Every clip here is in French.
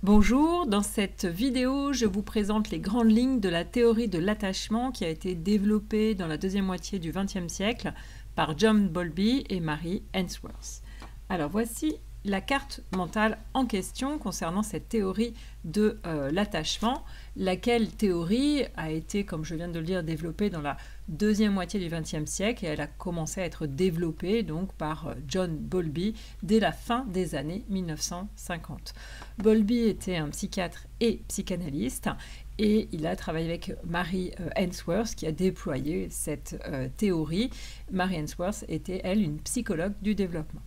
Bonjour, dans cette vidéo, je vous présente les grandes lignes de la théorie de l'attachement qui a été développée dans la deuxième moitié du XXe siècle par John Bowlby et Mary Ainsworth. Alors voici la carte mentale en question concernant cette théorie de l'attachement, laquelle théorie a été, comme je viens de le dire, développée dans la deuxième moitié du XXe siècle et elle a commencé à être développée donc par John Bowlby dès la fin des années 1950. Bowlby était un psychiatre et psychanalyste et il a travaillé avec Mary Ainsworth qui a déployé cette théorie. Mary Ainsworth était, elle, une psychologue du développement.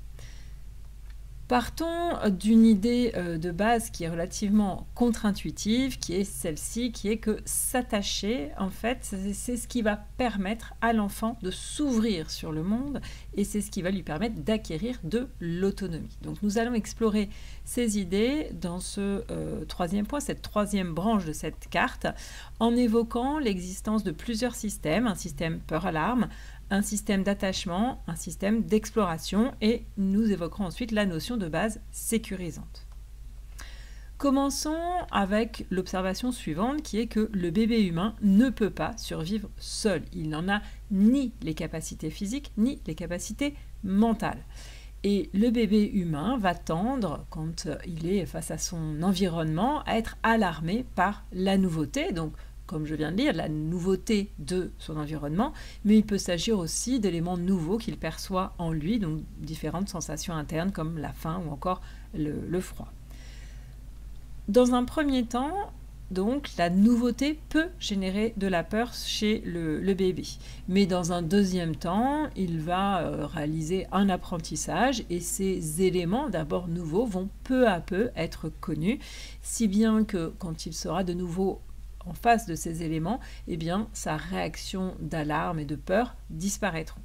Partons d'une idée de base qui est relativement contre-intuitive, qui est celle-ci, qui est que s'attacher, en fait, c'est ce qui va permettre à l'enfant de s'ouvrir sur le monde et c'est ce qui va lui permettre d'acquérir de l'autonomie. Donc nous allons explorer ces idées dans ce troisième point, cette troisième branche de cette carte, en évoquant l'existence de plusieurs systèmes, un système peur-alarme, un système d'attachement, un système d'exploration et nous évoquerons ensuite la notion de base sécurisante. Commençons avec l'observation suivante qui est que le bébé humain ne peut pas survivre seul. Il n'en a ni les capacités physiques ni les capacités mentales. Et le bébé humain va tendre, quand il est face à son environnement, à être alarmé par la nouveauté. Donc, comme je viens de dire, la nouveauté de son environnement, mais il peut s'agir aussi d'éléments nouveaux qu'il perçoit en lui, donc différentes sensations internes comme la faim ou encore le froid. Dans un premier temps, donc, la nouveauté peut générer de la peur chez le bébé. Mais dans un deuxième temps, il va réaliser un apprentissage et ces éléments, d'abord nouveaux, vont peu à peu être connus, si bien que quand il sera de nouveau en face de ces éléments, eh bien, sa réaction d'alarme et de peur disparaîtront.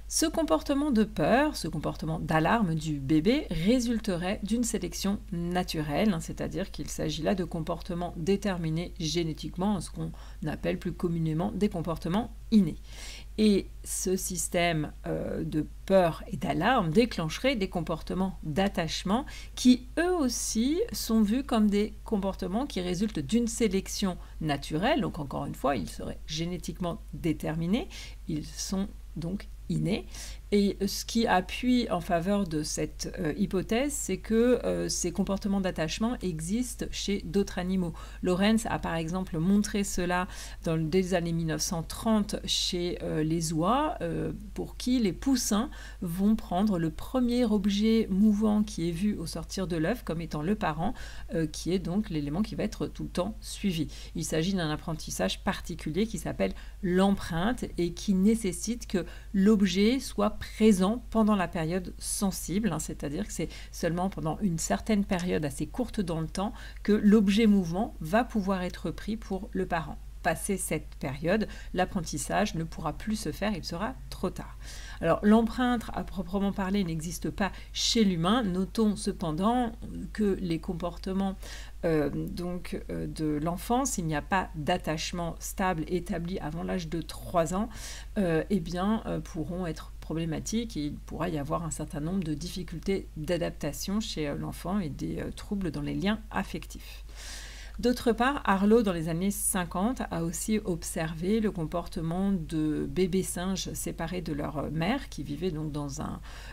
Ce comportement de peur, ce comportement d'alarme du bébé résulterait d'une sélection naturelle, c'est-à-dire qu'il s'agit là de comportements déterminés génétiquement, ce qu'on appelle plus communément des comportements innés. Et ce système de peur et d'alarme déclencherait des comportements d'attachement qui, eux aussi, sont vus comme des comportements qui résultent d'une sélection naturelle. Donc, encore une fois, ils seraient génétiquement déterminés. Ils sont donc innés. Et ce qui appuie en faveur de cette hypothèse, c'est que ces comportements d'attachement existent chez d'autres animaux. Lorenz a par exemple montré cela dès les années 1930 chez les oies, pour qui les poussins vont prendre le premier objet mouvant qui est vu au sortir de l'œuf comme étant le parent, qui est donc l'élément qui va être tout le temps suivi. Il s'agit d'un apprentissage particulier qui s'appelle l'empreinte et qui nécessite que l'objet soit présent pendant la période sensible, c'est-à-dire que c'est seulement pendant une certaine période assez courte dans le temps que l'objet mouvant va pouvoir être pris pour le parent. Passé cette période, l'apprentissage ne pourra plus se faire, il sera trop tard. Alors l'empreinte à proprement parler n'existe pas chez l'humain, notons cependant que les comportements de l'enfance, il n'y a pas d'attachement stable établi avant l'âge de 3 ans, pourront être problématiques et il pourra y avoir un certain nombre de difficultés d'adaptation chez l'enfant et des troubles dans les liens affectifs. D'autre part, Harlow, dans les années 50, a aussi observé le comportement de bébés singes séparés de leur mère, qui vivaient donc dans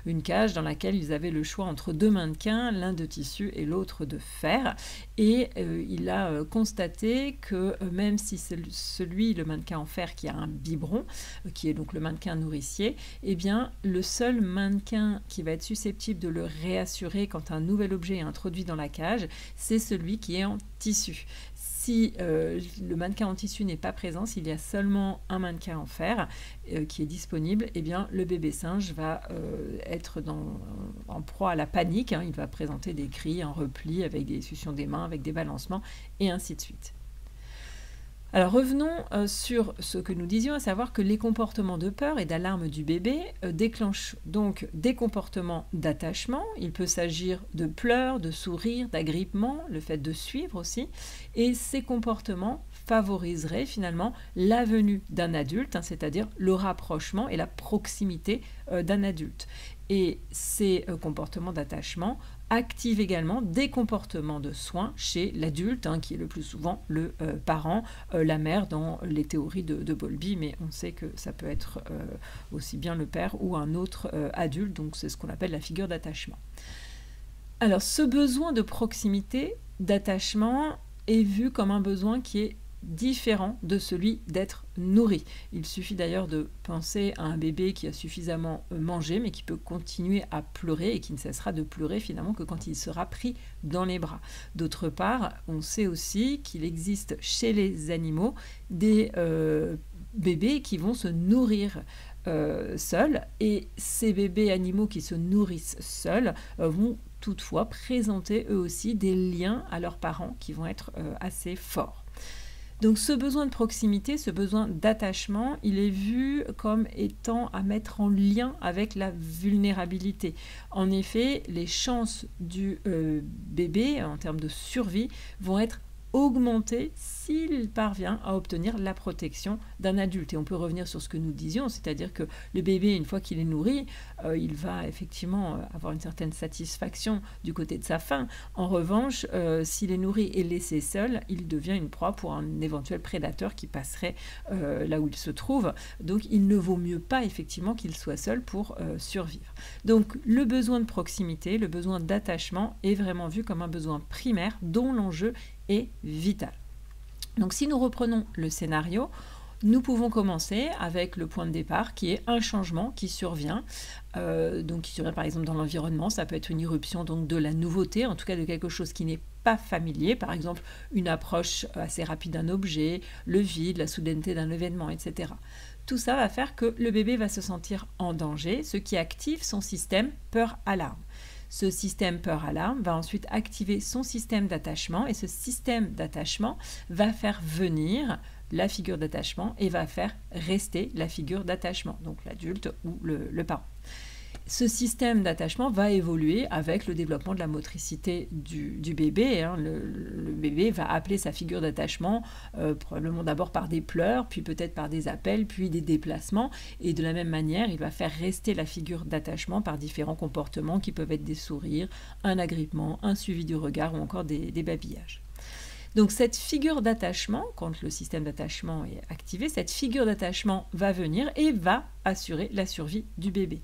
une cage dans laquelle ils avaient le choix entre deux mannequins, l'un de tissu et l'autre de fer. Et il a constaté que même si le mannequin en fer qui a un biberon, qui est donc le mannequin nourricier, eh bien, le seul mannequin qui va être susceptible de le réassurer quand un nouvel objet est introduit dans la cage, c'est celui qui est en tissu. Si le mannequin en tissu n'est pas présent, s'il y a seulement un mannequin en fer qui est disponible, eh bien, le bébé singe va être en proie à la panique. Il va présenter des cris, un repli avec des suctions des mains, avec des balancements et ainsi de suite. Alors revenons sur ce que nous disions, à savoir que les comportements de peur et d'alarme du bébé déclenchent donc des comportements d'attachement. Il peut s'agir de pleurs, de sourires, d'agrippement, le fait de suivre aussi. Et ces comportements favoriseraient finalement la venue d'un adulte, c'est-à-dire le rapprochement et la proximité d'un adulte. Et ces comportements d'attachement active également des comportements de soins chez l'adulte, qui est le plus souvent le parent, la mère dans les théories de Bowlby, mais on sait que ça peut être aussi bien le père ou un autre adulte, donc c'est ce qu'on appelle la figure d'attachement. Alors ce besoin de proximité, d'attachement, est vu comme un besoin qui est différent de celui d'être nourri. Il suffit d'ailleurs de penser à un bébé qui a suffisamment mangé mais qui peut continuer à pleurer et qui ne cessera de pleurer finalement que quand il sera pris dans les bras. D'autre part, on sait aussi qu'il existe chez les animaux des bébés qui vont se nourrir seuls, et ces bébés animaux qui se nourrissent seuls vont toutefois présenter eux aussi des liens à leurs parents qui vont être assez forts. Donc ce besoin de proximité, ce besoin d'attachement, il est vu comme étant à mettre en lien avec la vulnérabilité. En effet, les chances du bébé en termes de survie vont être augmenter s'il parvient à obtenir la protection d'un adulte. Et on peut revenir sur ce que nous disions, c'est-à-dire que le bébé, une fois qu'il est nourri, il va effectivement avoir une certaine satisfaction du côté de sa faim. En revanche, s'il est nourri et laissé seul, il devient une proie pour un éventuel prédateur qui passerait là où il se trouve. Donc il ne vaut mieux pas effectivement qu'il soit seul pour survivre. Donc le besoin de proximité, le besoin d'attachement est vraiment vu comme un besoin primaire dont l'enjeu est vital. Donc si nous reprenons le scénario, nous pouvons commencer avec le point de départ qui est un changement qui survient, donc qui survient par exemple dans l'environnement. Ça peut être une irruption donc de la nouveauté, en tout cas de quelque chose qui n'est pas familier, par exemple une approche assez rapide d'un objet, le vide, la soudaineté d'un événement, etc. Tout ça va faire que le bébé va se sentir en danger, ce qui active son système peur-alarme. Ce système peur-alarme va ensuite activer son système d'attachement, et ce système d'attachement va faire venir la figure d'attachement et va faire rester la figure d'attachement, donc l'adulte ou le parent. Ce système d'attachement va évoluer avec le développement de la motricité du bébé. Le bébé va appeler sa figure d'attachement probablement d'abord par des pleurs, puis peut-être par des appels, puis des déplacements. Et de la même manière, il va faire rester la figure d'attachement par différents comportements qui peuvent être des sourires, un agrippement, un suivi du regard ou encore des babillages. Donc cette figure d'attachement, quand le système d'attachement est activé, cette figure d'attachement va venir et va assurer la survie du bébé.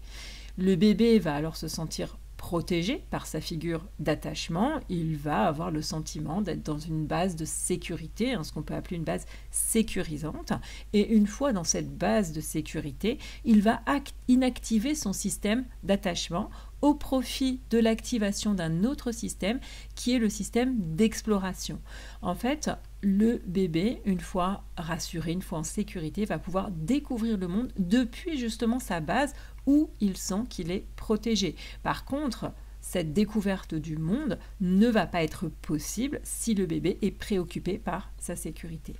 Le bébé va alors se sentir protégé par sa figure d'attachement, il va avoir le sentiment d'être dans une base de sécurité, ce qu'on peut appeler une base sécurisante, et une fois dans cette base de sécurité, il va inactiver son système d'attachement au profit de l'activation d'un autre système qui est le système d'exploration. En fait, le bébé, une fois rassuré, une fois en sécurité, va pouvoir découvrir le monde depuis justement sa base où il sent qu'il est protégé. Par contre, cette découverte du monde ne va pas être possible si le bébé est préoccupé par sa sécurité.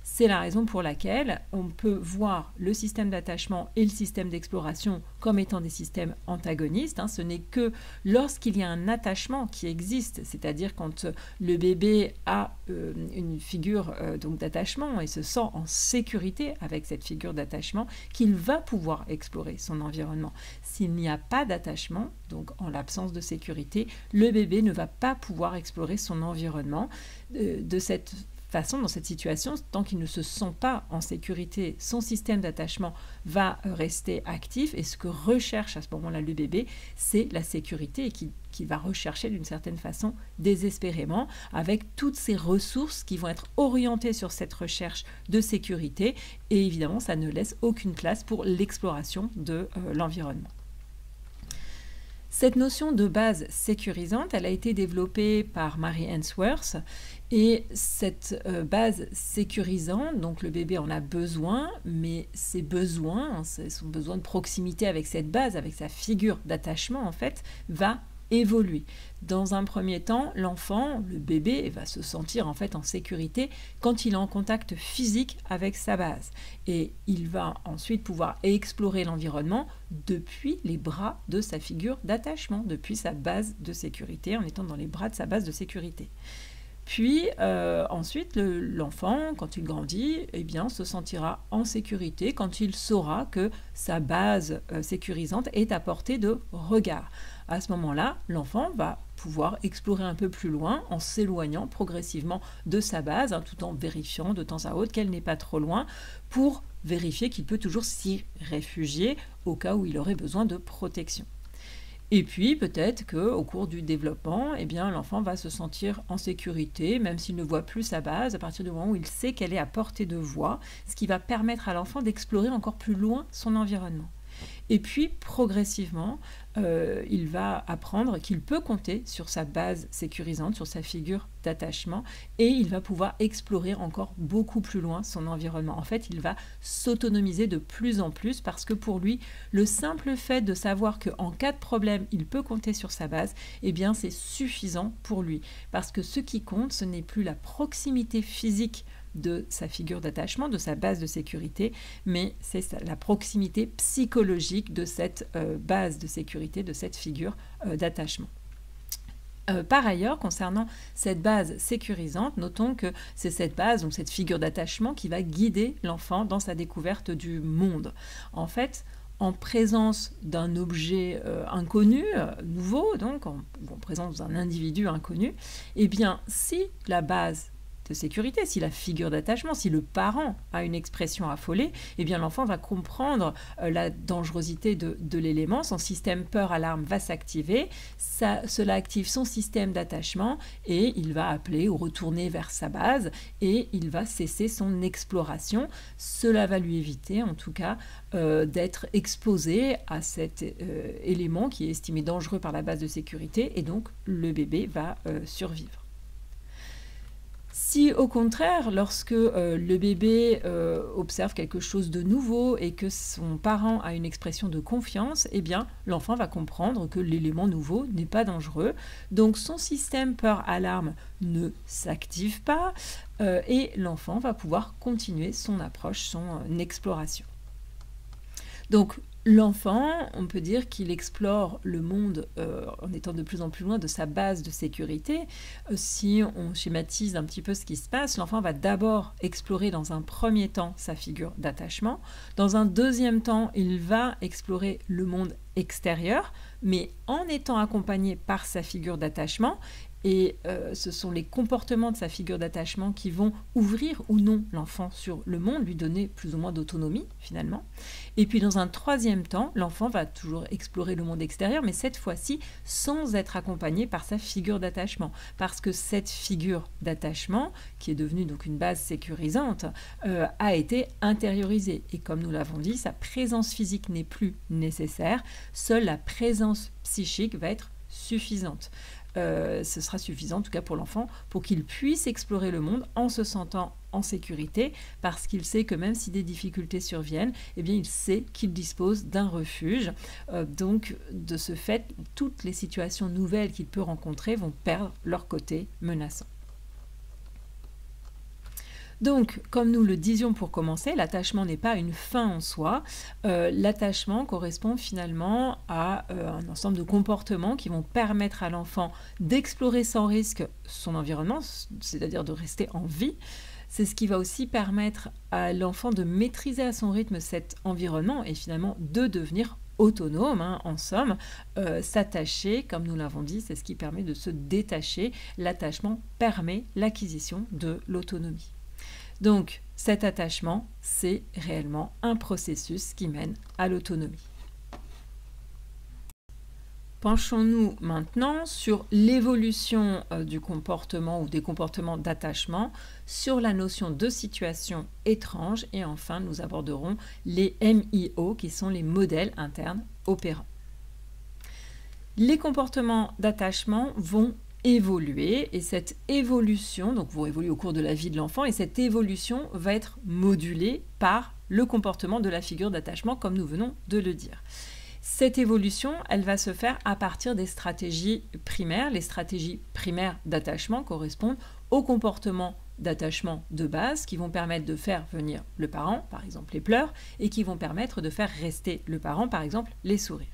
C'est la raison pour laquelle on peut voir le système d'attachement et le système d'exploration comme étant des systèmes antagonistes. Ce n'est que lorsqu'il y a un attachement qui existe, c'est-à-dire quand le bébé a une figure donc d'attachement et se sent en sécurité avec cette figure d'attachement, qu'il va pouvoir explorer son environnement. S'il n'y a pas d'attachement, donc en l'absence de sécurité, le bébé ne va pas pouvoir explorer son environnement de cette façon, dans cette situation, tant qu'il ne se sent pas en sécurité, son système d'attachement va rester actif, et ce que recherche à ce moment-là le bébé, c'est la sécurité, et qu'il va rechercher d'une certaine façon désespérément, avec toutes ces ressources qui vont être orientées sur cette recherche de sécurité, et évidemment ça ne laisse aucune place pour l'exploration de l'environnement. Cette notion de base sécurisante, elle a été développée par Mary Ainsworth, et cette base sécurisante, donc le bébé en a besoin, mais ses besoins, son besoin de proximité avec cette base, avec sa figure d'attachement en fait, va évoluer. Dans un premier temps, l'enfant, le bébé, va se sentir en fait en sécurité quand il est en contact physique avec sa base. Et il va ensuite pouvoir explorer l'environnement depuis les bras de sa figure d'attachement, depuis sa base de sécurité, en étant dans les bras de sa base de sécurité. Puis ensuite, l'enfant, quand il grandit, se sentira en sécurité quand il saura que sa base sécurisante est à portée de regard. À ce moment-là, l'enfant va pouvoir explorer un peu plus loin en s'éloignant progressivement de sa base, tout en vérifiant de temps à autre qu'elle n'est pas trop loin, pour vérifier qu'il peut toujours s'y réfugier au cas où il aurait besoin de protection. Et puis peut-être qu'au cours du développement, l'enfant va se sentir en sécurité, même s'il ne voit plus sa base, à partir du moment où il sait qu'elle est à portée de voix, ce qui va permettre à l'enfant d'explorer encore plus loin son environnement. Et puis, progressivement, il va apprendre qu'il peut compter sur sa base sécurisante, sur sa figure d'attachement, et il va pouvoir explorer encore beaucoup plus loin son environnement. En fait, il va s'autonomiser de plus en plus parce que pour lui, le simple fait de savoir qu'en cas de problème, il peut compter sur sa base, c'est suffisant pour lui. Parce que ce qui compte, ce n'est plus la proximité physique de sa figure d'attachement, de sa base de sécurité, mais c'est la proximité psychologique de cette base de sécurité, de cette figure d'attachement. Par ailleurs, concernant cette base sécurisante, notons que c'est cette base, donc cette figure d'attachement, qui va guider l'enfant dans sa découverte du monde. En fait, en présence d'un objet inconnu, nouveau, donc en présence d'un individu inconnu, si la base de sécurité, si la figure d'attachement, si le parent a une expression affolée, l'enfant va comprendre la dangerosité de l'élément, son système peur-alarme va s'activer, cela active son système d'attachement et il va appeler ou retourner vers sa base et il va cesser son exploration. Cela va lui éviter en tout cas d'être exposé à cet élément qui est estimé dangereux par la base de sécurité et donc le bébé va survivre. Si au contraire, lorsque le bébé observe quelque chose de nouveau et que son parent a une expression de confiance, l'enfant va comprendre que l'élément nouveau n'est pas dangereux. Donc son système peur-alarme ne s'active pas et l'enfant va pouvoir continuer son approche, son exploration. Donc l'enfant, on peut dire qu'il explore le monde en étant de plus en plus loin de sa base de sécurité. Si on schématise un petit peu ce qui se passe, l'enfant va d'abord explorer dans un premier temps sa figure d'attachement. Dans un deuxième temps, il va explorer le monde extérieur, mais en étant accompagné par sa figure d'attachement. Et ce sont les comportements de sa figure d'attachement qui vont ouvrir ou non l'enfant sur le monde, lui donner plus ou moins d'autonomie finalement. Et puis dans un troisième temps, l'enfant va toujours explorer le monde extérieur, mais cette fois-ci sans être accompagné par sa figure d'attachement. Parce que cette figure d'attachement, qui est devenue donc une base sécurisante, a été intériorisée. Et comme nous l'avons dit, sa présence physique n'est plus nécessaire, seule la présence psychique va être suffisante. Ce sera suffisant en tout cas pour l'enfant pour qu'il puisse explorer le monde en se sentant en sécurité parce qu'il sait que même si des difficultés surviennent, il sait qu'il dispose d'un refuge. Donc de ce fait, toutes les situations nouvelles qu'il peut rencontrer vont perdre leur côté menaçant. Donc, comme nous le disions pour commencer, l'attachement n'est pas une fin en soi. L'attachement correspond finalement à un ensemble de comportements qui vont permettre à l'enfant d'explorer sans risque son environnement, c'est-à-dire de rester en vie. C'est ce qui va aussi permettre à l'enfant de maîtriser à son rythme cet environnement et finalement de devenir autonome, en somme. S'attacher, comme nous l'avons dit, c'est ce qui permet de se détacher. L'attachement permet l'acquisition de l'autonomie. Donc, cet attachement, c'est réellement un processus qui mène à l'autonomie. Penchons-nous maintenant sur l'évolution du comportement ou des comportements d'attachement, sur la notion de situation étrange et enfin nous aborderons les MIO qui sont les modèles internes opérants. Les comportements d'attachement vont évoluer et cette évolution vont évoluer au cours de la vie de l'enfant et cette évolution va être modulée par le comportement de la figure d'attachement comme nous venons de le dire. Cette évolution, elle va se faire à partir des stratégies primaires. Les stratégies primaires d'attachement correspondent aux comportements d'attachement de base qui vont permettre de faire venir le parent, par exemple les pleurs, et qui vont permettre de faire rester le parent, par exemple les sourires.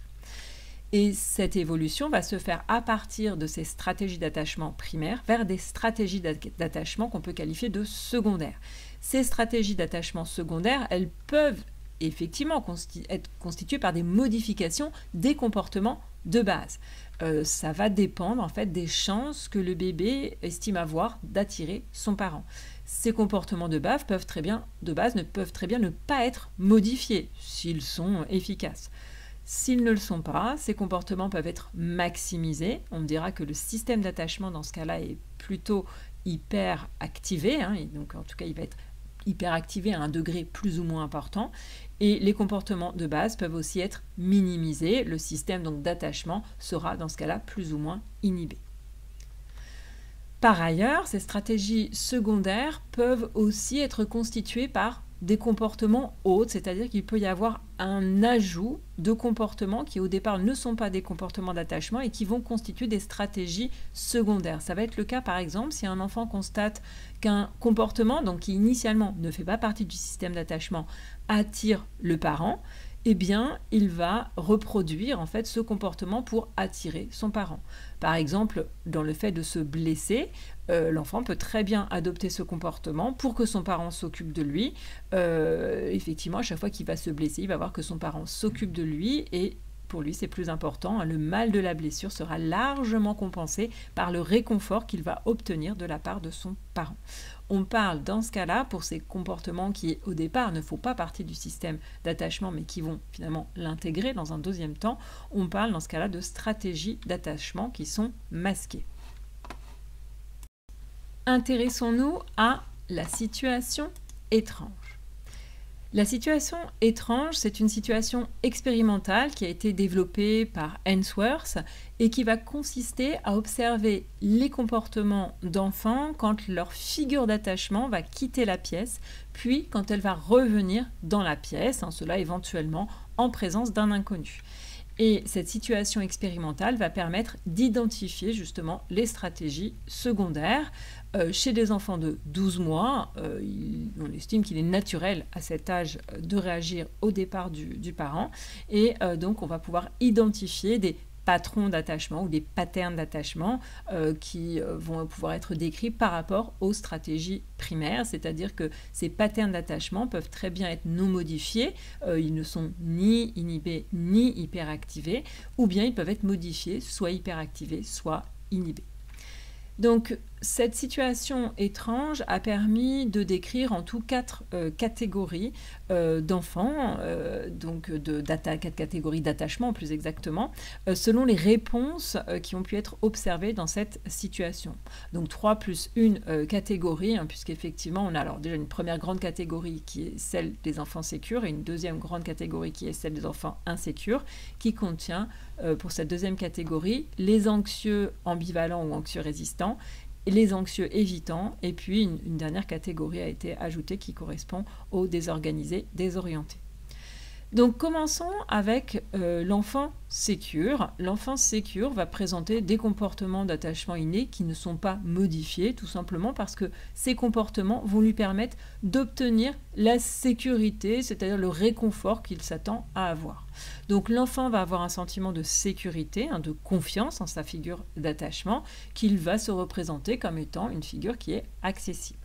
Et cette évolution va se faire à partir de ces stratégies d'attachement primaires vers des stratégies d'attachement qu'on peut qualifier de secondaires. Ces stratégies d'attachement secondaires, elles peuvent effectivement être constituées par des modifications des comportements de base. Ça va dépendre en fait des chances que le bébé estime avoir d'attirer son parent. Ces comportements de base ne peuvent très bien ne pas être modifiés s'ils sont efficaces. S'ils ne le sont pas, ces comportements peuvent être maximisés. On me dira que le système d'attachement dans ce cas-là est plutôt hyper activé, et donc en tout cas il va être hyper activé à un degré plus ou moins important. Et les comportements de base peuvent aussi être minimisés. Le système donc d'attachement sera dans ce cas-là plus ou moins inhibé. Par ailleurs, ces stratégies secondaires peuvent aussi être constituées par des comportements autres, c'est-à-dire qu'il peut y avoir un ajout de comportements qui au départ ne sont pas des comportements d'attachement et qui vont constituer des stratégies secondaires. Ça va être le cas par exemple si un enfant constate qu'un comportement donc qui initialement ne fait pas partie du système d'attachement attire le parent, eh bien, il va reproduire en fait ce comportement pour attirer son parent. Par exemple, dans le fait de se blesser, l'enfant peut très bien adopter ce comportement pour que son parent s'occupe de lui. Effectivement, à chaque fois qu'il va se blesser, il va voir que son parent s'occupe de lui et pour lui, c'est plus important. Le mal de la blessure sera largement compensé par le réconfort qu'il va obtenir de la part de son parent. On parle dans ce cas-là, pour ces comportements qui au départ ne font pas partie du système d'attachement mais qui vont finalement l'intégrer dans un deuxième temps, on parle dans ce cas-là de stratégies d'attachement qui sont masquées. Intéressons-nous à la situation étrange. La situation étrange, c'est une situation expérimentale qui a été développée par Ainsworth et qui va consister à observer les comportements d'enfants quand leur figure d'attachement va quitter la pièce, puis quand elle va revenir dans la pièce, cela éventuellement en présence d'un inconnu. Et cette situation expérimentale va permettre d'identifier justement les stratégies secondaires. Chez des enfants de 12 mois, on estime qu'il est naturel à cet âge de réagir au départ du parent. Et donc on va pouvoir identifier des patrons d'attachement ou des patterns d'attachement qui vont pouvoir être décrits par rapport aux stratégies primaires, c'est-à-dire que ces patterns d'attachement peuvent très bien être non modifiés, ils ne sont ni inhibés ni hyperactivés, ou bien ils peuvent être modifiés, soit hyperactivés, soit inhibés. Donc, cette situation étrange a permis de décrire en tout 4 catégories d'enfants, donc 4 catégories d'attachement plus exactement, selon les réponses qui ont pu être observées dans cette situation. Donc 3 plus une catégorie, puisqu'effectivement on a alors déjà une première grande catégorie qui est celle des enfants sécures et une deuxième grande catégorie qui est celle des enfants insécures, qui contient pour cette deuxième catégorie les anxieux ambivalents ou anxieux résistants, les anxieux évitants, et puis une dernière catégorie a été ajoutée qui correspond aux désorganisés, désorientés. Donc commençons avec l'enfant sécure. L'enfant sécure va présenter des comportements d'attachement inné qui ne sont pas modifiés, tout simplement parce que ces comportements vont lui permettre d'obtenir la sécurité, c'est-à-dire le réconfort qu'il s'attend à avoir. Donc l'enfant va avoir un sentiment de sécurité, de confiance en sa figure d'attachement, qu'il va se représenter comme étant une figure qui est accessible.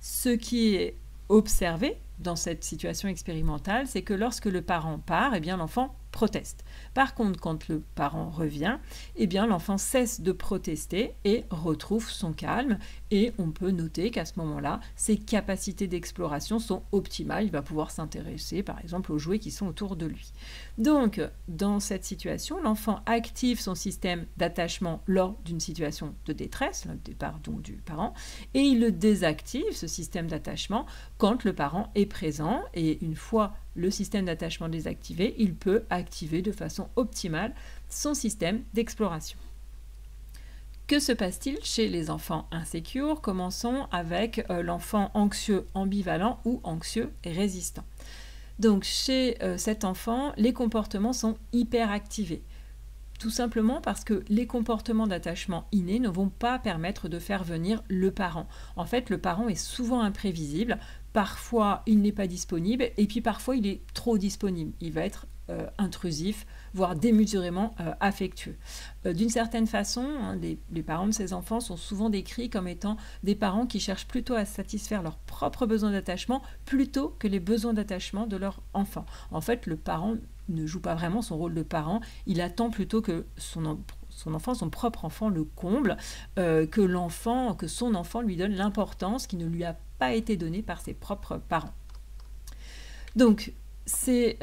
Ce qui est observé dans cette situation expérimentale, c'est que lorsque le parent part, eh bien l'enfant proteste. Par contre, quand le parent revient, eh bien l'enfant cesse de protester et retrouve son calme. Et on peut noter qu'à ce moment-là, ses capacités d'exploration sont optimales. Il va pouvoir s'intéresser, par exemple, aux jouets qui sont autour de lui. Donc, dans cette situation, l'enfant active son système d'attachement lors d'une situation de détresse, le départ donc du parent, et il le désactive, ce système d'attachement, quand le parent est présent. Et une fois le système d'attachement désactivé, il peut activer de façon optimale son système d'exploration. Que se passe-t-il chez les enfants insécures? Commençons avec l'enfant anxieux ambivalent ou anxieux résistant. Donc chez cet enfant, les comportements sont hyperactivés. Tout simplement parce que les comportements d'attachement innés ne vont pas permettre de faire venir le parent. En fait, le parent est souvent imprévisible. Parfois, il n'est pas disponible et puis parfois, il est trop disponible. Il va être intrusif, voire démesurément affectueux. D'une certaine façon, les parents de ces enfants sont souvent décrits comme étant des parents qui cherchent plutôt à satisfaire leurs propres besoins d'attachement plutôt que les besoins d'attachement de leur enfant. En fait, le parent ne joue pas vraiment son rôle de parent, il attend plutôt que son enfant, son propre enfant le comble, que son enfant lui donne l'importance qui ne lui a pas été donnée par ses propres parents. Donc, ces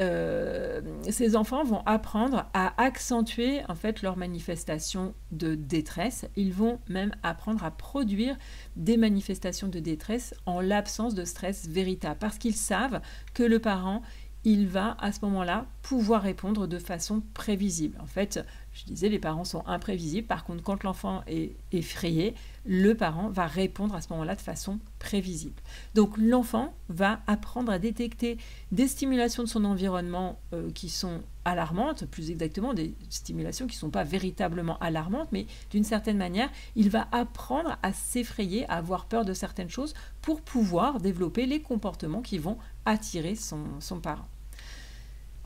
enfants vont apprendre à accentuer en fait leurs manifestations de détresse. Ils vont même apprendre à produire des manifestations de détresse en l'absence de stress véritable, parce qu'ils savent que le parent, il va à ce moment-là pouvoir répondre de façon prévisible. En fait, je disais, les parents sont imprévisibles. Par contre, quand l'enfant est effrayé, le parent va répondre à ce moment-là de façon prévisible. Donc l'enfant va apprendre à détecter des stimulations de son environnement qui sont alarmantes, plus exactement des stimulations qui ne sont pas véritablement alarmantes, mais d'une certaine manière, il va apprendre à s'effrayer, à avoir peur de certaines choses pour pouvoir développer les comportements qui vont attirer son parent.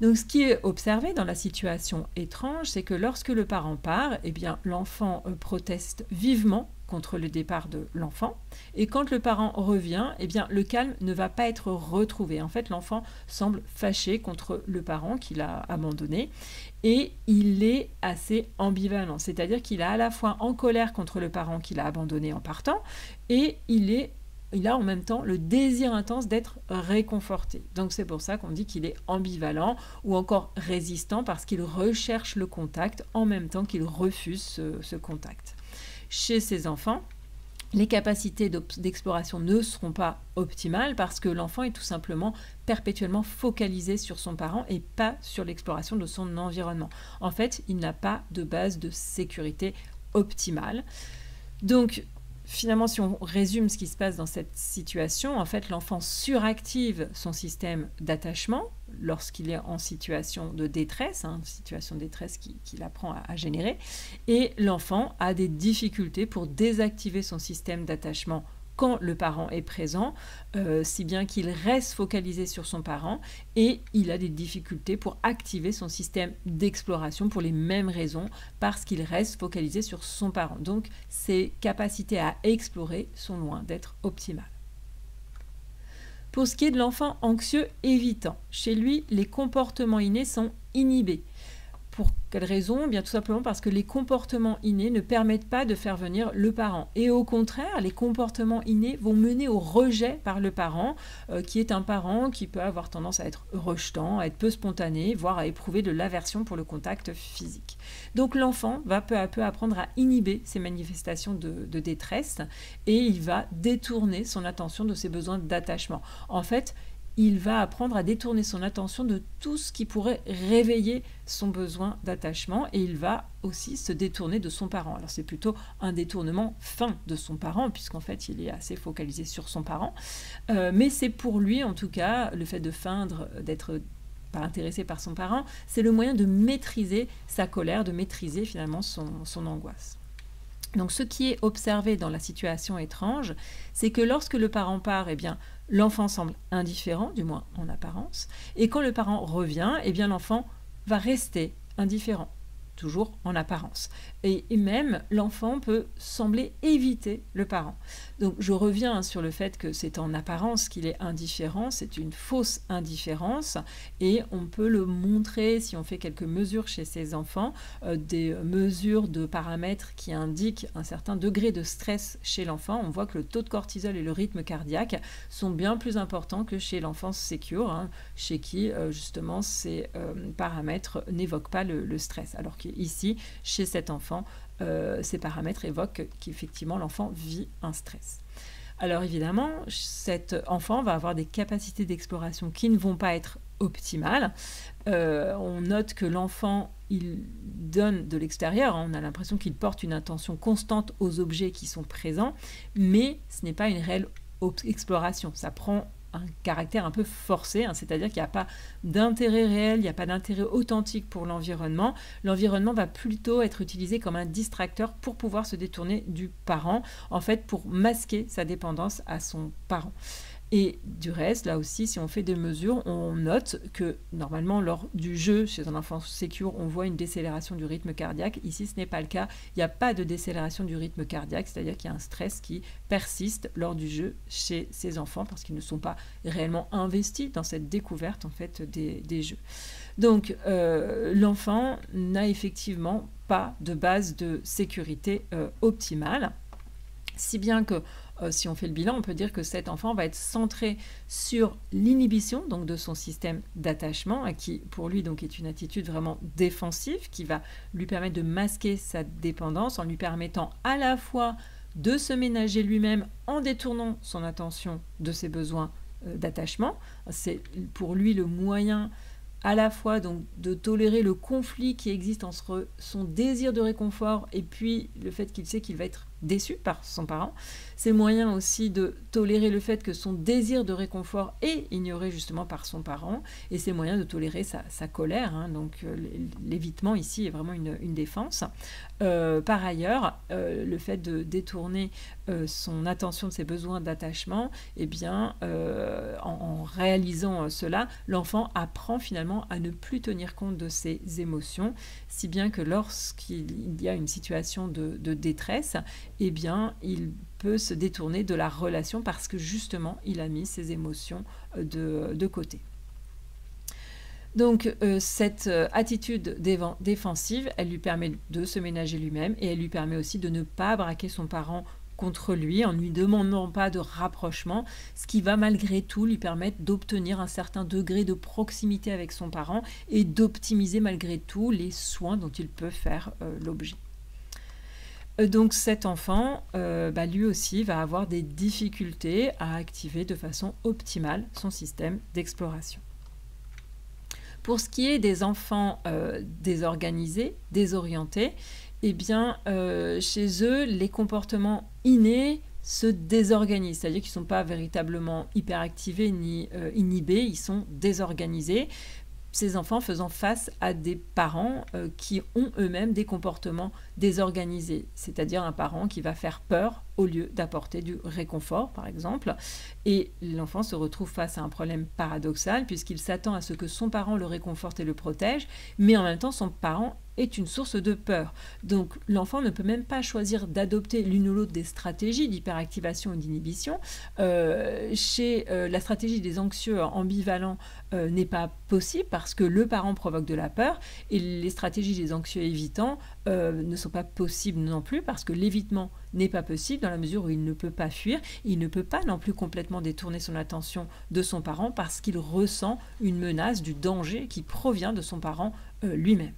Donc, ce qui est observé dans la situation étrange, c'est que lorsque le parent part, eh bien, l'enfant proteste vivement contre le départ de l'enfant. Et quand le parent revient, eh bien, le calme ne va pas être retrouvé. En fait, l'enfant semble fâché contre le parent qu'il a abandonné et il est assez ambivalent. C'est-à-dire qu'il est à la fois en colère contre le parent qu'il a abandonné en partant et il a en même temps le désir intense d'être réconforté. Donc c'est pour ça qu'on dit qu'il est ambivalent ou encore résistant parce qu'il recherche le contact en même temps qu'il refuse ce contact. Chez ces enfants, les capacités d'exploration ne seront pas optimales parce que l'enfant est tout simplement perpétuellement focalisé sur son parent et pas sur l'exploration de son environnement. En fait, il n'a pas de base de sécurité optimale. Donc, finalement, si on résume ce qui se passe dans cette situation, en fait, l'enfant suractive son système d'attachement lorsqu'il est en situation de détresse, situation de détresse qu'il apprend à générer, et l'enfant a des difficultés pour désactiver son système d'attachement quand le parent est présent, si bien qu'il reste focalisé sur son parent et il a des difficultés pour activer son système d'exploration pour les mêmes raisons, parce qu'il reste focalisé sur son parent. Donc, ses capacités à explorer sont loin d'être optimales. Pour ce qui est de l'enfant anxieux évitant, chez lui, les comportements innés sont inhibés. Pour quelle raison? Bien tout simplement parce que les comportements innés ne permettent pas de faire venir le parent. Et au contraire, les comportements innés vont mener au rejet par le parent, qui est un parent qui peut avoir tendance à être rejetant, à être peu spontané, voire à éprouver de l'aversion pour le contact physique. Donc l'enfant va peu à peu apprendre à inhiber ces manifestations de détresse et il va détourner son attention de ses besoins d'attachement. En fait, il va apprendre à détourner son attention de tout ce qui pourrait réveiller son besoin d'attachement et il va aussi se détourner de son parent. Alors c'est plutôt un détournement fin de son parent puisqu'en fait il est assez focalisé sur son parent, mais c'est pour lui en tout cas le fait de feindre d'être pas intéressé par son parent, c'est le moyen de maîtriser sa colère, de maîtriser finalement son angoisse. Donc ce qui est observé dans la situation étrange, c'est que lorsque le parent part, eh bien, l'enfant semble indifférent, du moins en apparence, et quand le parent revient, eh bien, l'enfant va rester indifférent, toujours en apparence. Et même l'enfant peut sembler éviter le parent. Donc je reviens sur le fait que c'est en apparence qu'il est indifférent, c'est une fausse indifférence et on peut le montrer si on fait quelques mesures chez ces enfants, des mesures de paramètres qui indiquent un certain degré de stress chez l'enfant. On voit que le taux de cortisol et le rythme cardiaque sont bien plus importants que chez l'enfant secure, chez qui justement ces paramètres n'évoquent pas le stress. Alors qu'ici, chez cet enfant, ces paramètres évoquent qu'effectivement l'enfant vit un stress. Alors évidemment, cet enfant va avoir des capacités d'exploration qui ne vont pas être optimales. On note que l'enfant, il donne de l'extérieur, on a l'impression qu'il porte une attention constante aux objets qui sont présents, mais ce n'est pas une réelle exploration. Ça prend un caractère un peu forcé, c'est-à-dire qu'il n'y a pas d'intérêt réel, il n'y a pas d'intérêt authentique pour l'environnement. L'environnement va plutôt être utilisé comme un distracteur pour pouvoir se détourner du parent, en fait pour masquer sa dépendance à son parent. Et du reste, là aussi, si on fait des mesures, on note que normalement, lors du jeu, chez un enfant sécure, on voit une décélération du rythme cardiaque. Ici, ce n'est pas le cas. Il n'y a pas de décélération du rythme cardiaque, c'est-à-dire qu'il y a un stress qui persiste lors du jeu chez ces enfants parce qu'ils ne sont pas réellement investis dans cette découverte en fait des jeux. Donc, l'enfant n'a effectivement pas de base de sécurité optimale, si bien que si on fait le bilan, on peut dire que cet enfant va être centré sur l'inhibition donc de son système d'attachement, qui pour lui donc est une attitude vraiment défensive, qui va lui permettre de masquer sa dépendance en lui permettant à la fois de se ménager lui-même en détournant son attention de ses besoins d'attachement. C'est pour lui le moyen à la fois donc de tolérer le conflit qui existe entre son désir de réconfort et puis le fait qu'il sait qu'il va être déçu par son parent. C'est moyen aussi de tolérer le fait que son désir de réconfort est ignoré justement par son parent, et c'est moyen de tolérer sa colère, hein. Donc l'évitement ici est vraiment une défense. Par ailleurs, le fait de détourner son attention de ses besoins d'attachement, eh bien, en réalisant cela, l'enfant apprend finalement à ne plus tenir compte de ses émotions, si bien que lorsqu'il y a une situation de détresse, eh bien, il peut se détourner de la relation parce que justement, il a mis ses émotions de côté. Donc, cette attitude défensive, elle lui permet de se ménager lui-même et elle lui permet aussi de ne pas braquer son parent contre lui en ne lui demandant pas de rapprochement, ce qui va malgré tout lui permettre d'obtenir un certain degré de proximité avec son parent et d'optimiser malgré tout les soins dont il peut faire l'objet. Donc cet enfant, lui aussi, va avoir des difficultés à activer de façon optimale son système d'exploration. Pour ce qui est des enfants désorganisés, désorientés, eh bien, chez eux, les comportements innés se désorganisent, c'est-à-dire qu'ils ne sont pas véritablement hyperactivés ni inhibés, ils sont désorganisés. Ces enfants faisant face à des parents qui ont eux-mêmes des comportements désorganisés, c'est-à-dire un parent qui va faire peur au lieu d'apporter du réconfort, par exemple. Et l'enfant se retrouve face à un problème paradoxal, puisqu'il s'attend à ce que son parent le réconforte et le protège, mais en même temps, son parent est une source de peur. Donc l'enfant ne peut même pas choisir d'adopter l'une ou l'autre des stratégies d'hyperactivation ou d'inhibition. Chez la stratégie des anxieux ambivalents n'est pas possible parce que le parent provoque de la peur, et les stratégies des anxieux évitants ne sont pas possibles non plus parce que l'évitement n'est pas possible dans la mesure où il ne peut pas fuir, il ne peut pas non plus complètement détourner son attention de son parent parce qu'il ressent une menace du danger qui provient de son parent lui-même.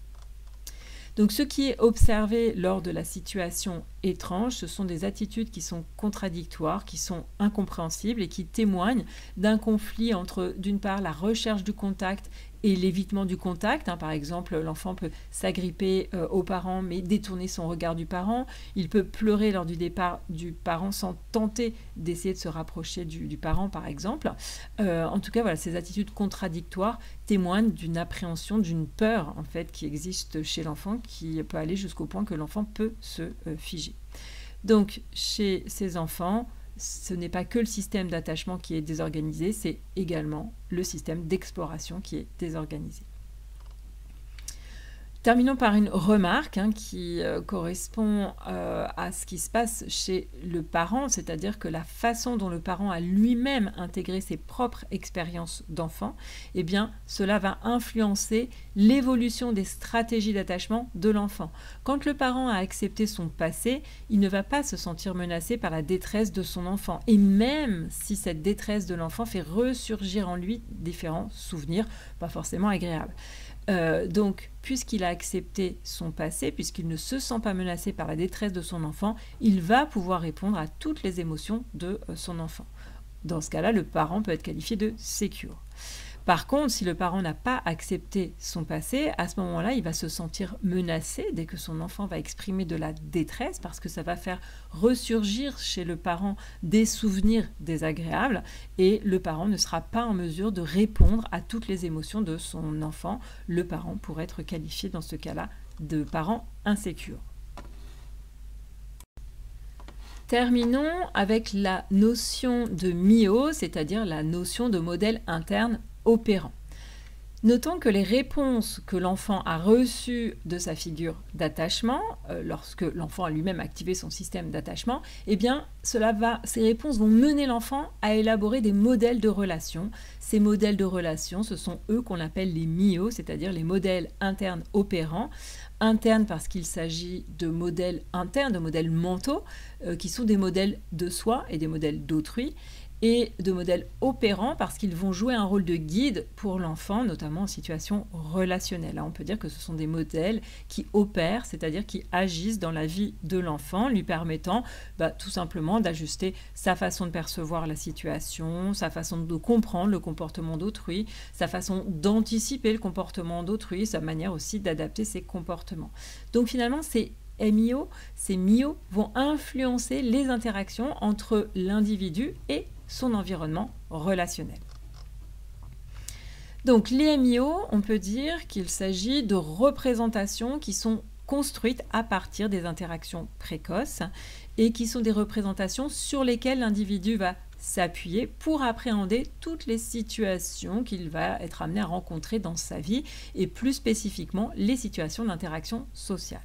Donc ce qui est observé lors de la situation étrange, ce sont des attitudes qui sont contradictoires, qui sont incompréhensibles et qui témoignent d'un conflit entre, d'une part, la recherche du contact et l'évitement du contact. Par exemple, l'enfant peut s'agripper aux parents mais détourner son regard du parent. Il peut pleurer lors du départ du parent sans tenter d'essayer de se rapprocher du parent, par exemple. En tout cas, voilà, ces attitudes contradictoires témoignent d'une appréhension, d'une peur en fait qui existe chez l'enfant, qui peut aller jusqu'au point que l'enfant peut se figer. Donc, chez ces enfants, ce n'est pas que le système d'attachement qui est désorganisé, c'est également le système d'exploration qui est désorganisé. Terminons par une remarque qui correspond à ce qui se passe chez le parent, c'est-à-dire que la façon dont le parent a lui-même intégré ses propres expériences d'enfant, eh bien, cela va influencer l'évolution des stratégies d'attachement de l'enfant. Quand le parent a accepté son passé, il ne va pas se sentir menacé par la détresse de son enfant. Et même si cette détresse de l'enfant fait ressurgir en lui différents souvenirs, pas forcément agréables. Donc, puisqu'il a accepté son passé, puisqu'il ne se sent pas menacé par la détresse de son enfant, il va pouvoir répondre à toutes les émotions de son enfant. Dans ce cas-là, le parent peut être qualifié de sécure. Par contre, si le parent n'a pas accepté son passé, à ce moment-là, il va se sentir menacé dès que son enfant va exprimer de la détresse, parce que ça va faire ressurgir chez le parent des souvenirs désagréables, et le parent ne sera pas en mesure de répondre à toutes les émotions de son enfant. Le parent pourrait être qualifié dans ce cas-là de parent insécure. Terminons avec la notion de mio, c'est-à-dire la notion de modèle interne opérant. Notons que les réponses que l'enfant a reçues de sa figure d'attachement, lorsque l'enfant a lui-même activé son système d'attachement, eh bien, ces réponses vont mener l'enfant à élaborer des modèles de relations. Ces modèles de relations, ce sont eux qu'on appelle les MIO, c'est-à-dire les modèles internes opérants. Internes parce qu'il s'agit de modèles internes, de modèles mentaux, qui sont des modèles de soi et des modèles d'autrui, et de modèles opérants parce qu'ils vont jouer un rôle de guide pour l'enfant, notamment en situation relationnelle. Là, on peut dire que ce sont des modèles qui opèrent, c'est-à-dire qui agissent dans la vie de l'enfant, lui permettant tout simplement d'ajuster sa façon de percevoir la situation, sa façon de comprendre le comportement d'autrui, sa façon d'anticiper le comportement d'autrui, sa manière aussi d'adapter ses comportements. Donc finalement, ces MIO vont influencer les interactions entre l'individu et son environnement relationnel. Donc les MIO, on peut dire qu'il s'agit de représentations qui sont construites à partir des interactions précoces et qui sont des représentations sur lesquelles l'individu va s'appuyer pour appréhender toutes les situations qu'il va être amené à rencontrer dans sa vie et plus spécifiquement les situations d'interaction sociale.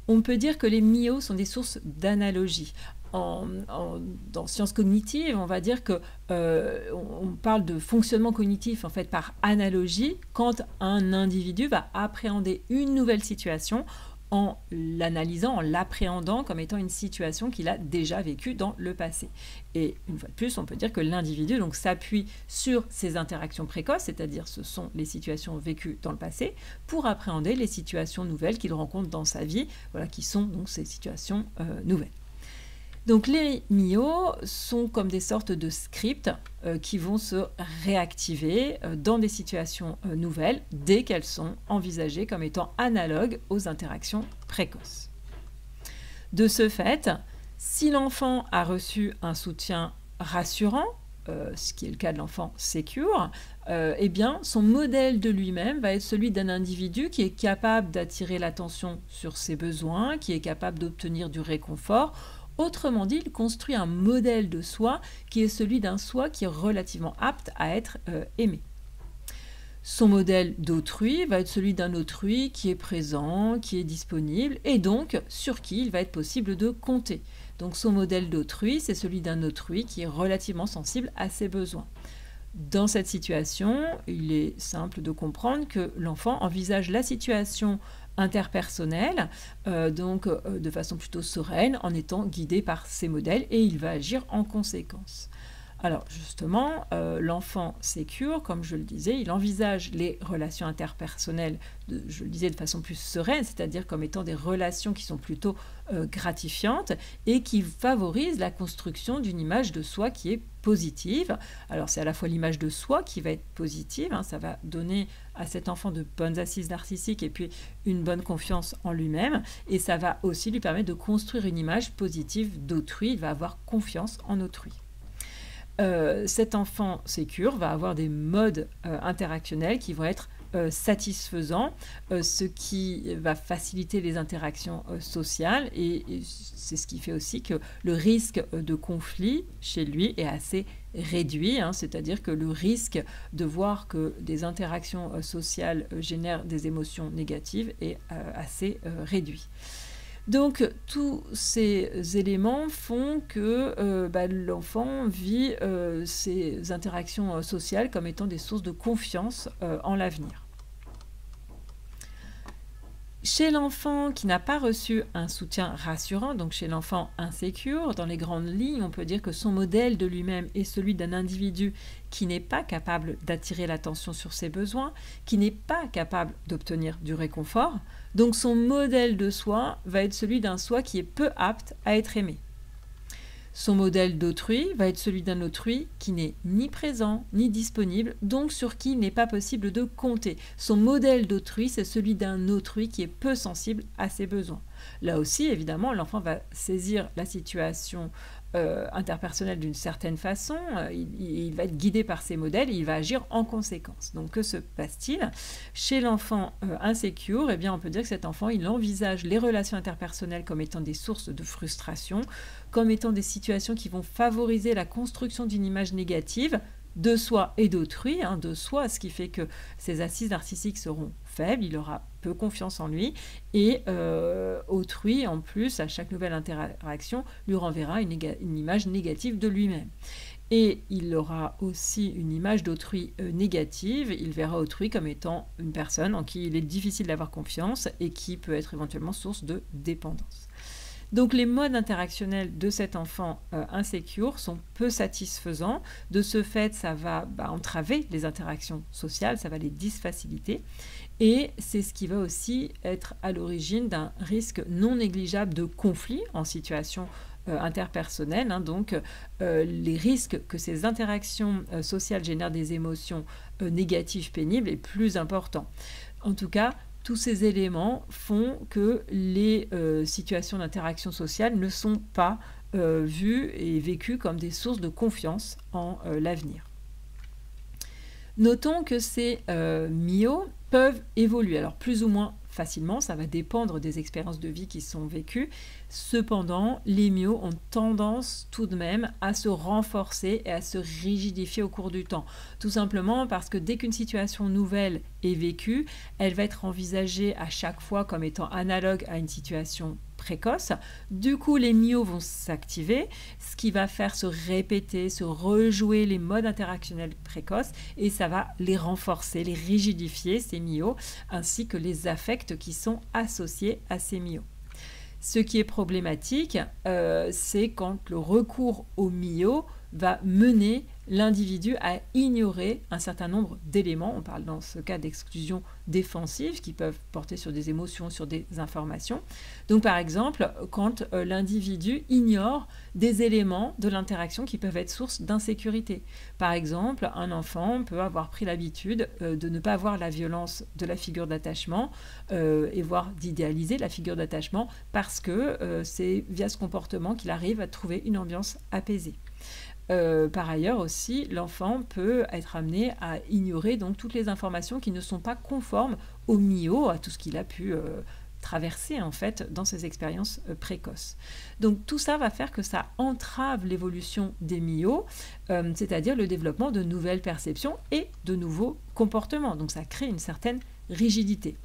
On peut dire que les MIO sont des sources d'analogie. Dans sciences cognitives, on va dire que on parle de fonctionnement cognitif en fait par analogie quand un individu va appréhender une nouvelle situation en l'analysant, en l'appréhendant comme étant une situation qu'il a déjà vécue dans le passé. Et une fois de plus, on peut dire que l'individu donc s'appuie sur ces interactions précoces, c'est-à-dire ce sont les situations vécues dans le passé, pour appréhender les situations nouvelles qu'il rencontre dans sa vie, voilà, qui sont donc ces situations nouvelles. Donc les MIO sont comme des sortes de scripts qui vont se réactiver dans des situations nouvelles dès qu'elles sont envisagées comme étant analogues aux interactions précoces. De ce fait, si l'enfant a reçu un soutien rassurant, ce qui est le cas de l'enfant sécure, eh bien, son modèle de lui-même va être celui d'un individu qui est capable d'attirer l'attention sur ses besoins, qui est capable d'obtenir du réconfort. Autrement dit, il construit un modèle de soi qui est celui d'un soi qui est relativement apte à être aimé. Son modèle d'autrui va être celui d'un autrui qui est présent, qui est disponible et donc sur qui il va être possible de compter. Donc son modèle d'autrui, c'est celui d'un autrui qui est relativement sensible à ses besoins. Dans cette situation, il est simple de comprendre que l'enfant envisage la situation interpersonnelle, de façon plutôt sereine, en étant guidé par ces modèles, et il va agir en conséquence. Alors justement, l'enfant sécure, comme je le disais, il envisage les relations interpersonnelles, je le disais, de façon plus sereine, c'est-à-dire comme étant des relations qui sont plutôt gratifiantes et qui favorisent la construction d'une image de soi qui est positive. Alors c'est à la fois l'image de soi qui va être positive, ça va donner à cet enfant de bonnes assises narcissiques et puis une bonne confiance en lui-même, et ça va aussi lui permettre de construire une image positive d'autrui, il va avoir confiance en autrui. Cet enfant sécure va avoir des modes interactionnels qui vont être satisfaisants, ce qui va faciliter les interactions sociales, et c'est ce qui fait aussi que le risque de conflit chez lui est assez réduit, c'est-à-dire que le risque de voir que des interactions sociales génèrent des émotions négatives est assez réduit. Donc tous ces éléments font que l'enfant vit ces interactions sociales comme étant des sources de confiance en l'avenir. Chez l'enfant qui n'a pas reçu un soutien rassurant, donc chez l'enfant insécure, dans les grandes lignes, on peut dire que son modèle de lui-même est celui d'un individu qui n'est pas capable d'attirer l'attention sur ses besoins, qui n'est pas capable d'obtenir du réconfort. Donc son modèle de soi va être celui d'un soi qui est peu apte à être aimé. Son modèle d'autrui va être celui d'un autrui qui n'est ni présent ni disponible, donc sur qui il n'est pas possible de compter. Son modèle d'autrui, c'est celui d'un autrui qui est peu sensible à ses besoins. Là aussi, évidemment, l'enfant va saisir la situation interpersonnelle d'une certaine façon, il va être guidé par ses modèles et il va agir en conséquence. Donc que se passe-t-il? Chez l'enfant insécure, eh bien, on peut dire que cet enfant, il envisage les relations interpersonnelles comme étant des sources de frustration, comme étant des situations qui vont favoriser la construction d'une image négative de soi et d'autrui, de soi, ce qui fait que ses assises narcissiques seront faibles, il aura peu confiance en lui, et autrui, en plus, à chaque nouvelle interaction, lui renverra une image négative de lui-même. Et il aura aussi une image d'autrui négative, il verra autrui comme étant une personne en qui il est difficile d'avoir confiance et qui peut être éventuellement source de dépendance. Donc les modes interactionnels de cet enfant insécure sont peu satisfaisants. De ce fait, ça va entraver les interactions sociales, ça va les disfaciliter. Et c'est ce qui va aussi être à l'origine d'un risque non négligeable de conflit en situation interpersonnelle. Donc les risques que ces interactions sociales génèrent des émotions négatives pénibles est plus important. En tout cas, tous ces éléments font que les situations d'interaction sociale ne sont pas vues et vécues comme des sources de confiance en l'avenir. Notons que ces MIO peuvent évoluer, alors plus ou moins facilement, ça va dépendre des expériences de vie qui sont vécues. Cependant, les MIO ont tendance tout de même à se renforcer et à se rigidifier au cours du temps. Tout simplement parce que dès qu'une situation nouvelle est vécue, elle va être envisagée à chaque fois comme étant analogue à une situation précoce. Du coup, les MIO vont s'activer, ce qui va faire se répéter, se rejouer les modes interactionnels précoces et ça va les renforcer, les rigidifier, ces MIO, ainsi que les affects qui sont associés à ces MIO. Ce qui est problématique, c'est quand le recours au MIO va mener l'individu à ignorer un certain nombre d'éléments. On parle dans ce cas d'exclusion défensive qui peuvent porter sur des émotions, sur des informations. Donc par exemple, quand l'individu ignore des éléments de l'interaction qui peuvent être source d'insécurité. Par exemple, un enfant peut avoir pris l'habitude de ne pas voir la violence de la figure d'attachement et voire d'idéaliser la figure d'attachement parce que c'est via ce comportement qu'il arrive à trouver une ambiance apaisée. Par ailleurs aussi, l'enfant peut être amené à ignorer donc toutes les informations qui ne sont pas conformes au MIO, à tout ce qu'il a pu traverser en fait dans ses expériences précoces. Donc tout ça va faire que ça entrave l'évolution des MIO, c'est-à-dire le développement de nouvelles perceptions et de nouveaux comportements. Donc ça crée une certaine rigidité.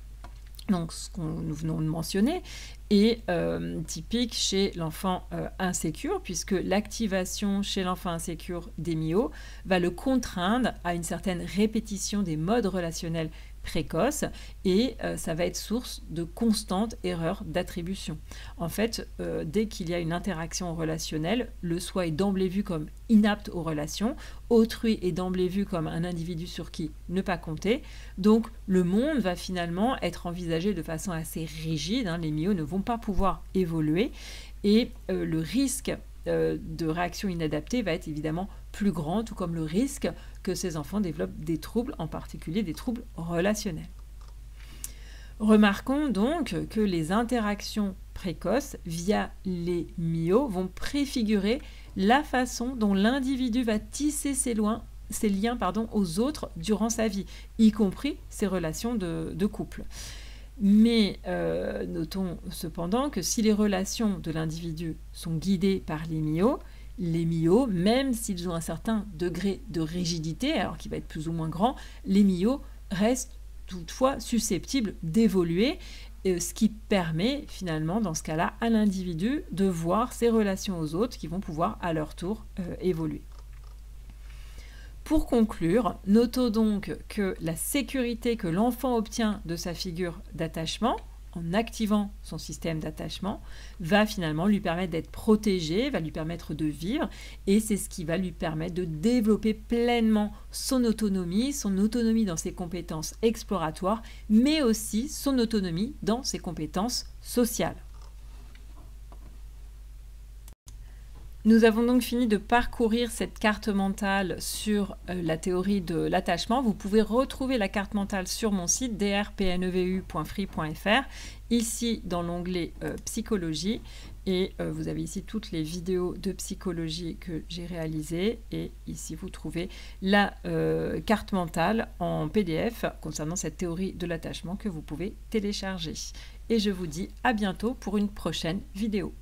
Donc ce que nous venons de mentionner est typique chez l'enfant insécure, puisque l'activation chez l'enfant insécure des MIO va le contraindre à une certaine répétition des modes relationnels précoces et ça va être source de constantes erreurs d'attribution. En fait, dès qu'il y a une interaction relationnelle, le soi est d'emblée vu comme inapte aux relations, autrui est d'emblée vu comme un individu sur qui ne pas compter, donc le monde va finalement être envisagé de façon assez rigide, les MIO ne vont pas pouvoir évoluer et le risque de réaction inadaptée va être évidemment plus grand, tout comme le risque que ces enfants développent des troubles, en particulier des troubles relationnels. Remarquons donc que les interactions précoces via les MIO vont préfigurer la façon dont l'individu va tisser ses liens aux autres durant sa vie, y compris ses relations de couple. Mais notons cependant que si les relations de l'individu sont guidées par les MIO, même s'ils ont un certain degré de rigidité, alors qu'il va être plus ou moins grand, les MIO restent toutefois susceptibles d'évoluer, ce qui permet finalement, dans ce cas-là, à l'individu de voir ses relations aux autres qui vont pouvoir à leur tour évoluer. Pour conclure, notons donc que la sécurité que l'enfant obtient de sa figure d'attachement, en activant son système d'attachement, va finalement lui permettre d'être protégé, va lui permettre de vivre, et c'est ce qui va lui permettre de développer pleinement son autonomie dans ses compétences exploratoires, mais aussi son autonomie dans ses compétences sociales. Nous avons donc fini de parcourir cette carte mentale sur la théorie de l'attachement. Vous pouvez retrouver la carte mentale sur mon site drpnevu.free.fr, ici dans l'onglet psychologie, et vous avez ici toutes les vidéos de psychologie que j'ai réalisées, et ici vous trouvez la carte mentale en PDF concernant cette théorie de l'attachement que vous pouvez télécharger. Et je vous dis à bientôt pour une prochaine vidéo.